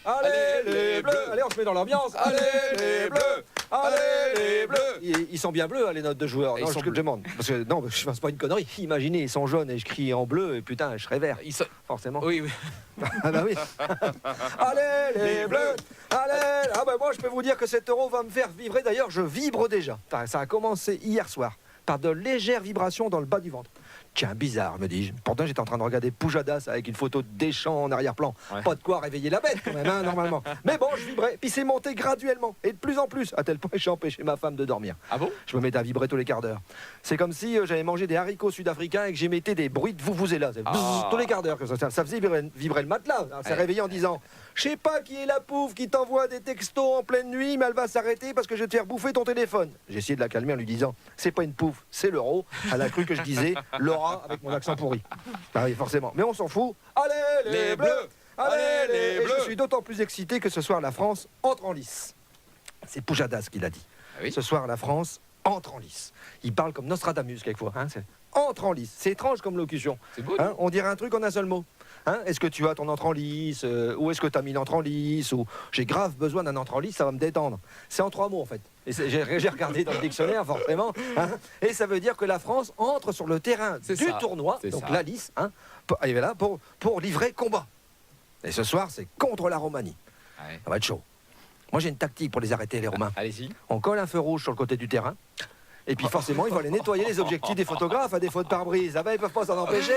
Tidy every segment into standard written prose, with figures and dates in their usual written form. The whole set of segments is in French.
allez les bleus. Allez, on se met dans l'ambiance. Allez les bleus, allez les bleus. Ils sont bien bleus, les notes de joueurs. Non, je demande. Parce que non, c'est pas une connerie. Imaginez, ils sont jaunes et je crie en bleu et putain, je serais vert. Forcément. Oui, oui. Ah bah oui. Allez les bleus, allez. Ah bah moi, je peux vous dire que cet euro va me faire vibrer. D'ailleurs, je vibre déjà. Ça a commencé hier soir par de légères vibrations dans le bas du ventre. Tiens, bizarre, me dis-je. Pourtant, j'étais en train de regarder Pujadas avec une photo de Deschamps en arrière-plan. Ouais. Pas de quoi réveiller la bête, quand même, hein, normalement. Mais bon, je vibrais. Puis c'est monté graduellement. Et de plus en plus, à tel point que j'ai empêché ma femme de dormir. Ah bon? Je me mettais à vibrer tous les quarts d'heure. C'est comme si j'avais mangé des haricots sud-africains et que j'émettais des bruits de vuvuzela. Tous les quarts d'heure. Ça faisait vibrer le matelas. On s'est réveillé en disant... Je sais pas qui est la pouffe qui t'envoie des textos en pleine nuit, mais elle va s'arrêter parce que je vais te faire bouffer ton téléphone. J'ai essayé de la calmer en lui disant c'est pas une pouffe, c'est l'euro. Elle a cru que je disais Laura avec mon accent pourri. Ah oui, forcément. Mais on s'en fout. Allez les bleus, allez les bleus. Je suis d'autant plus excité que ce soir la France entre en lice. C'est Pujadas qui l'a dit. Ah oui. Ce soir la France entre en lice. Il parle comme Nostradamus quelquefois. Hein, entre en lice. C'est étrange comme locution. C'est beau. Hein, on dirait un truc en un seul mot. Hein, est-ce que tu as ton entrée en lice ou est-ce que tu as mis l'entrée en lice ou j'ai grave besoin d'un entrée en lice, ça va me détendre. C'est en 3 mots en fait. Et j'ai regardé dans le dictionnaire forcément. Hein, et ça veut dire que la France entre sur le terrain du tournoi, donc la lice, hein, pour livrer combat. Et ce soir, c'est contre la Roumanie. Ouais. Ça va être chaud. Moi, j'ai une tactique pour les arrêter, les Roumains. Allez-y. On colle un feu rouge sur le côté du terrain. Et puis forcément, ils vont aller nettoyer les objectifs des photographes à défaut de pare-brise. Ah ben, ils peuvent pas s'en empêcher.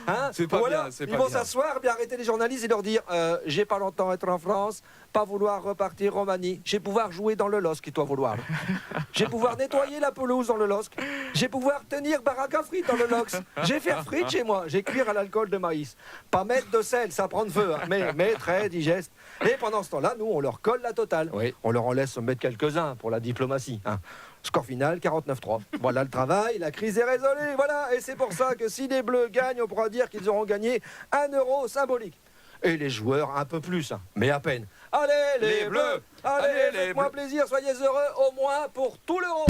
Hein, c'est pas bien, c'est pas Ils vont s'asseoir, bien arrêter les journalistes et leur dire j'ai pas longtemps être en France, pas vouloir repartir Roumanie. J'ai pouvoir jouer dans le LOSC, qui doit vouloir. J'ai pouvoir nettoyer la pelouse dans le LOSC. J'ai pouvoir tenir baraque à frites dans le LOSC. J'ai faire frites chez moi. J'ai cuire à l'alcool de maïs. Pas mettre de sel, ça prend de feu, hein, mais très digeste. Et pendant ce temps-là, nous, on leur colle la totale. Oui. On leur en laisse mettre quelques-uns pour la diplomatie. Hein. Score final, 49-3. Voilà le travail, la crise est résolue, voilà. Et c'est pour ça que si les Bleus gagnent, on pourra dire qu'ils auront gagné 1 euro symbolique. Et les joueurs, un peu plus, hein, mais à peine. Allez les Bleus, allez, faites-moi plaisir, soyez heureux, au moins pour tout l'euro.